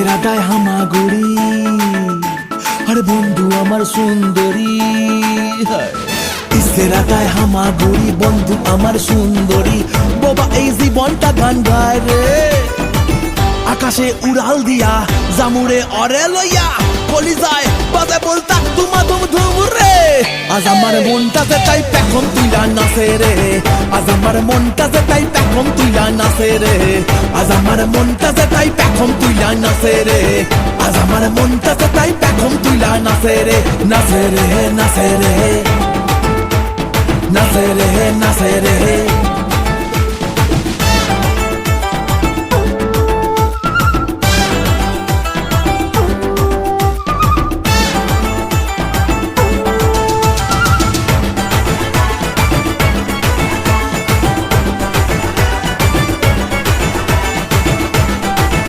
রাতায় হামাগুড়ি, আরে বন্ধু আমার সুন্দরী, রাতায় হামাগুড়ি বন্ধু আমার সুন্দরী, বাবা এই জীবনটা গান গায় রে। আকাশে উড়াল দিয়া জামুরে অরে লইয়া বলি যায় বাজে বলতা তুমা ধুম ধুম রে। আজ আমার মনটাতে তাই পেখম তুইলা নাচে রে, আজ আমার মনটাতে তাই পেখম তুইলা নাচে রে, আজ আমার মনটাতে তাই পেখম তুইলা নাচে রে, আজ আমার মনটাতে তাই পেখম তুইলা নাচে রে, নাচে রে নাচে রে নাচে রে নাচে রে।